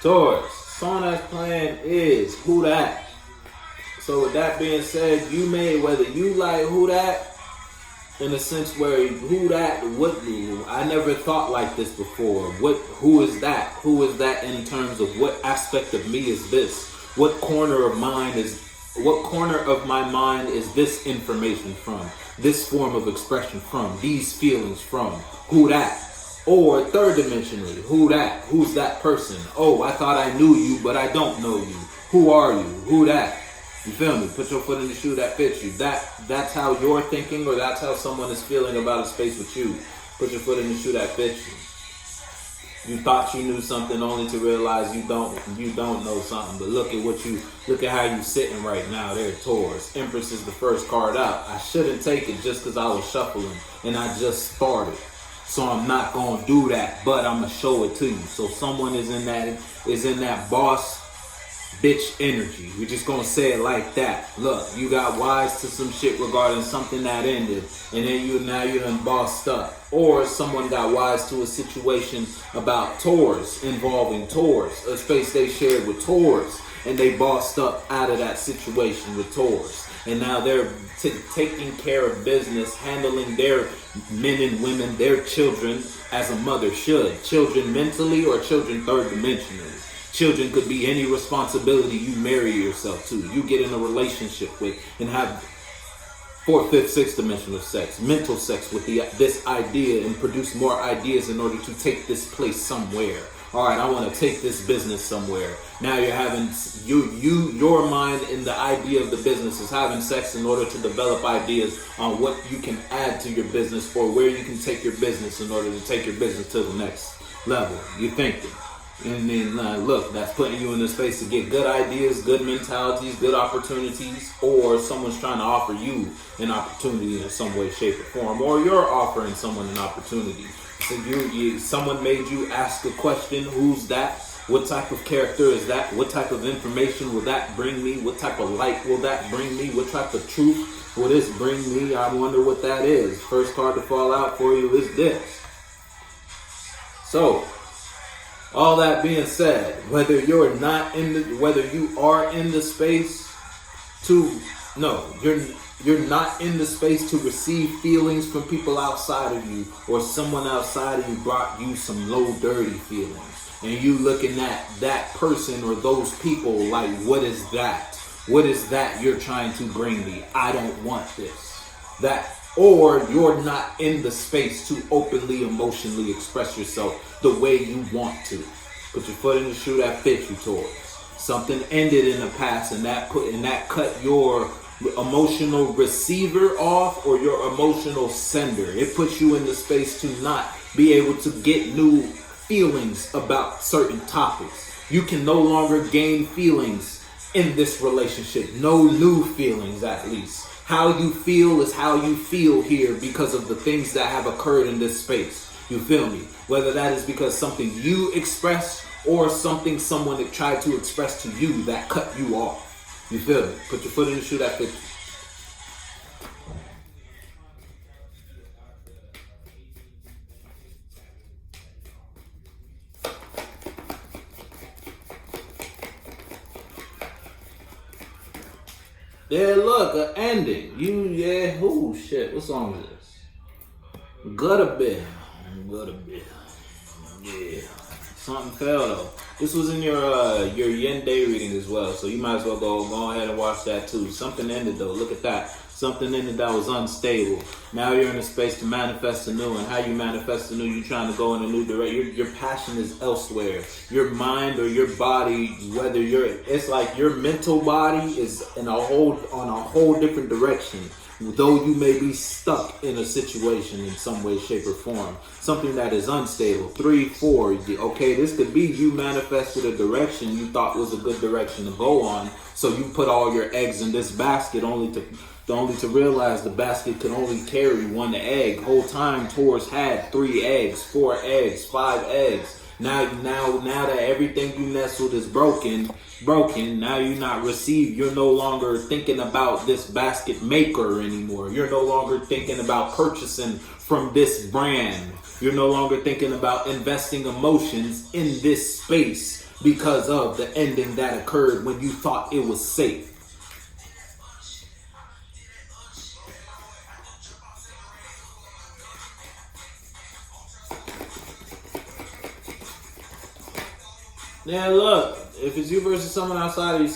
Taurus, song that's playing is Who That. So with that being said, you may, whether you like Who That, in a sense where who that, what, I never thought like this before. Who is that? Who is that in terms of what aspect of me is this? What corner of my mind is this information from? This form of expression from? These feelings from? Who that? Or third dimensionally, who that? Who's that person? Oh, I thought I knew you, but I don't know you. Who are you? Who that? You feel me? Put your foot in the shoe that fits you. That's how you're thinking, or that's how someone is feeling about a space with you. Put your foot in the shoe that fits you. You thought you knew something only to realize you don't know something. But look at how you sitting right now there, Taurus. Empress is the first card out. I shouldn't take it just because I was shuffling and I just started. So I'm not gonna do that, but I'm gonna show it to you. So someone is in that boss bitch energy. We're just gonna say it like that. Look, you got wise to some shit regarding something that ended, and then you done bossed up. Or someone got wise to a situation about Taurus, involving Taurus, a space they shared with Taurus, and they bossed up out of that situation with Taurus. And now they're taking care of business, handling their men and women, their children, as a mother should. Children mentally or children third dimensionally. Children could be any responsibility you marry yourself to. You get in a relationship with and have fourth, fifth, sixth dimensional sex, mental sex with this idea and produce more ideas in order to take this place somewhere. All right, I want to take this business somewhere. Now you're having your mind in the idea of the business is having sex in order to develop ideas on what you can add to your business or where you can take your business in order to take your business to the next level. You're thinking. And then look, that's putting you in a space to get good ideas, good mentalities, good opportunities, or someone's trying to offer you an opportunity in some way, shape, or form, or you're offering someone an opportunity. So someone made you ask a question, who's that? What type of character is that? What type of information will that bring me? What type of light will that bring me? What type of truth will this bring me? I wonder what that is. First card to fall out for you is this. So, all that being said, whether you are in the space to, no, you're not in the space to receive feelings from people outside of you, or someone outside of you brought you some low, dirty feelings, and you looking at that person or those people like, what is that? What is that you're trying to bring me? I don't want this. That. Or you're not in the space to openly, emotionally express yourself the way you want to. Put your foot in the shoe that fits you, Taurus. Something ended in the past and that cut your emotional receiver off or your emotional sender. It puts you in the space to not be able to get new feelings about certain topics. You can no longer gain feelings in this relationship. No new feelings, at least. How you feel is how you feel here because of the things that have occurred in this space. You feel me? Whether that is because something you expressed or something someone tried to express to you that cut you off. You feel me? Put your foot in the shoe that fits you. Yeah, look, an ending. Oh shit, what song is this? Gutter Bill. Yeah. Something fell though. This was in your yin day reading as well, so you might as well go ahead and watch that too. Something ended though, look at that. Something ended that was unstable. Now you're in a space to manifest a new, and how you manifest a new, you're trying to go in a new direction. Your passion is elsewhere. Your mind or your body, it's like your mental body is on a whole different direction. Though you may be stuck in a situation in some way, shape, or form. Something that is unstable. 3, 4. Okay, this could be you manifested a direction you thought was a good direction to go on. So you put all your eggs in this basket only to realize the basket could only carry one egg. Whole time Taurus had 3 eggs, 4 eggs, 5 eggs. Now that everything you nestled is broken, now you're no longer thinking about this basket maker anymore. You're no longer thinking about purchasing from this brand. You're no longer thinking about investing emotions in this space because of the ending that occurred when you thought it was safe. Now look, if it's you versus someone outside of you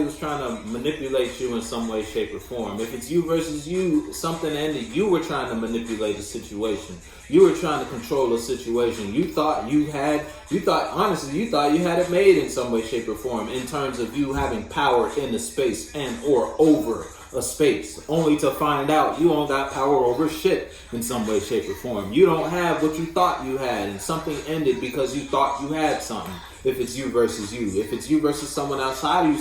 was trying to manipulate you in some way, shape, or form. If it's you versus you, something ended. You were trying to manipulate a situation. You were trying to control a situation. You thought you had it made in some way, shape, or form in terms of you having power in the space and or over a space, only to find out you don't got power over shit in some way, shape, or form. You don't have what you thought you had, and something ended because you thought you had something. If it's you versus you. If it's you versus someone outside of you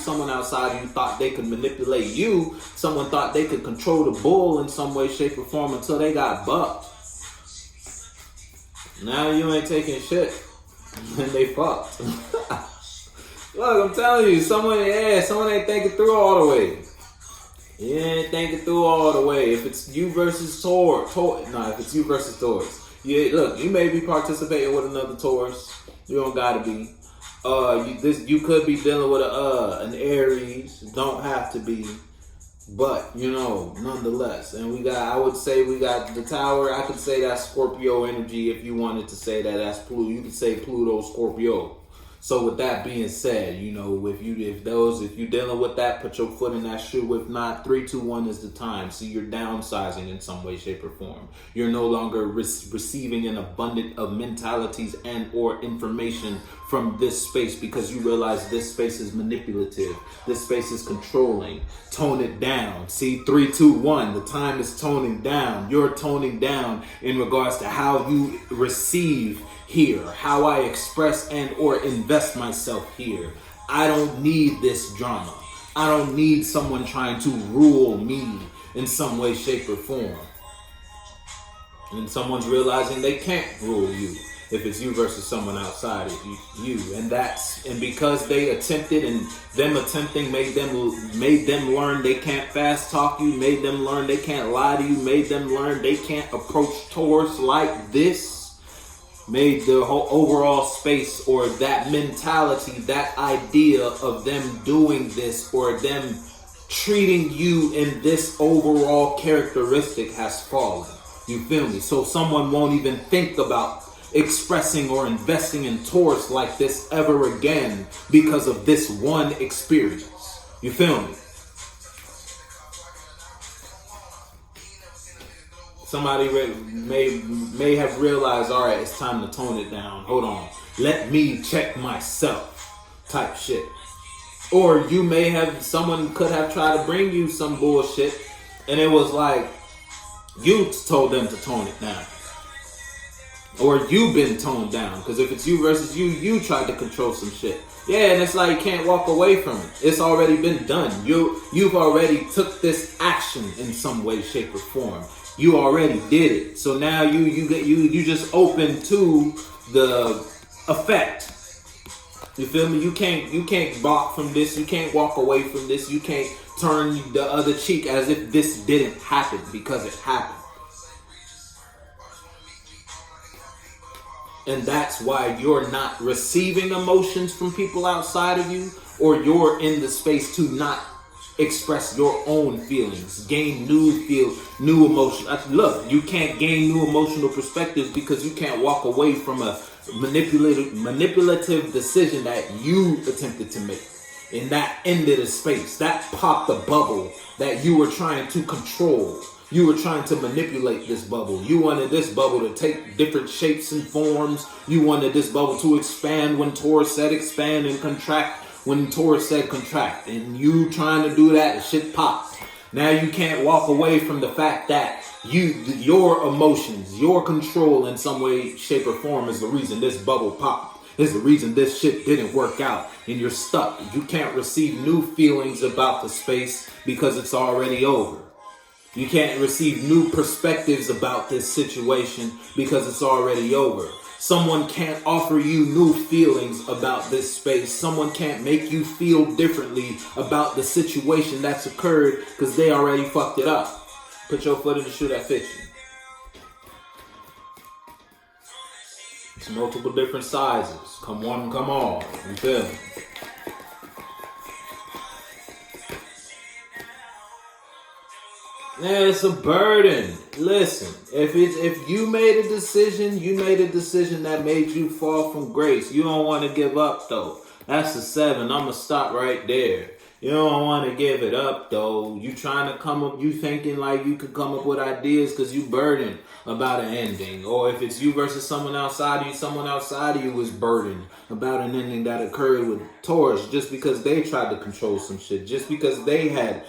thought they could manipulate you. Someone thought they could control the bull in some way, shape, or form until they got bucked. Now you ain't taking shit. And they fucked. Look, I'm telling you, someone ain't thinking through all the way. You ain't thinking through all the way. If it's you versus if it's you versus Taurus. Yeah, look, you may be participating with another Taurus. You don't gotta be. You could be dealing with an Aries. Don't have to be, but nonetheless. And I would say we got the Tower. I could say that's Scorpio energy if you wanted to say that. That's Pluto. You could say Pluto, Scorpio. So with that being said, if you're dealing with that, put your foot in that shoe. If not, 3, 2, 1 is the time. See, you're downsizing in some way, shape, or form. You're no longer receiving an abundance of mentalities and or information from this space because you realize this space is manipulative. This space is controlling. Tone it down. See, 3, 2, 1. The time is toning down. You're toning down in regards to how you receive here, how I express and or invest myself here. I don't need this drama. I don't need someone trying to rule me in some way, shape, or form. And someone's realizing they can't rule you if it's you versus someone outside of you. And because they attempted, and them attempting made them learn they can't fast talk you, made them learn they can't lie to you, made them learn they can't approach Taurus like this. Made the whole overall space or that mentality, that idea of them doing this or them treating you in this overall characteristic has fallen. You feel me? So someone won't even think about expressing or investing in Taurus like this ever again because of this one experience. You feel me? Somebody may have realized, all right, it's time to tone it down. Hold on. Let me check myself type shit. Or someone could have tried to bring you some bullshit and it was like, you told them to tone it down. Or you've been toned down. Because if it's you versus you tried to control some shit. Yeah, and it's like you can't walk away from it. It's already been done. You've already took this action in some way, shape, or form. You already did it. So now you just open to the effect. You feel me? You can't balk from this. You can't walk away from this. You can't turn the other cheek as if this didn't happen because it happened. And that's why you're not receiving emotions from people outside of you, or you're in the space to not express your own feelings, gain new emotion. Look, you can't gain new emotional perspectives because you can't walk away from a manipulative decision that you attempted to make. And that ended a space. That popped a bubble that you were trying to control. You were trying to manipulate this bubble. You wanted this bubble to take different shapes and forms. You wanted this bubble to expand when Taurus said expand and contract when Taurus said contract. And you trying to do that, the shit popped. Now you can't walk away from the fact that your emotions, your control in some way, shape, or form is the reason this bubble popped. Is the reason this shit didn't work out and you're stuck. You can't receive new feelings about the space because it's already over. You can't receive new perspectives about this situation because it's already over. Someone can't offer you new feelings about this space. Someone can't make you feel differently about the situation that's occurred because they already fucked it up. Put your foot in the shoe that fits you. It's multiple different sizes. Come one, come all. You feel me? Yeah, it's a burden. Listen, if you made a decision, you made a decision that made you fall from grace. You don't want to give up though. That's a 7. I'm gonna stop right there. You don't want to give it up though. You trying to come up, you thinking like you could come up with ideas because you burdened about an ending. Or if it's you versus someone outside of you, someone outside of you is burdened about an ending that occurred with Taurus just because they tried to control some shit. Just because they had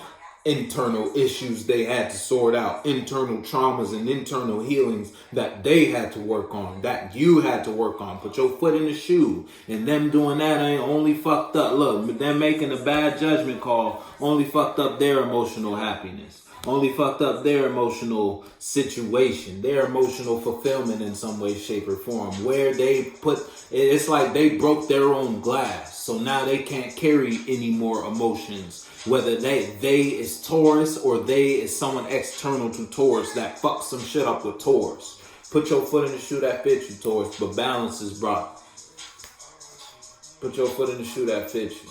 internal issues they had to sort out, internal traumas and internal healings that they had to work on, that you had to work on. Put your foot in the shoe. And them doing that ain't only fucked up. Look, them making a bad judgment call only fucked up their emotional happiness. Only fucked up their emotional situation, their emotional fulfillment in some way, shape, or form. Where they put, it's like they broke their own glass. So now they can't carry any more emotions. Whether they is Taurus or they is someone external to Taurus that fucks some shit up with Taurus. Put your foot in the shoe that fits you, Taurus, but balance is brought. Put your foot in the shoe that fits you.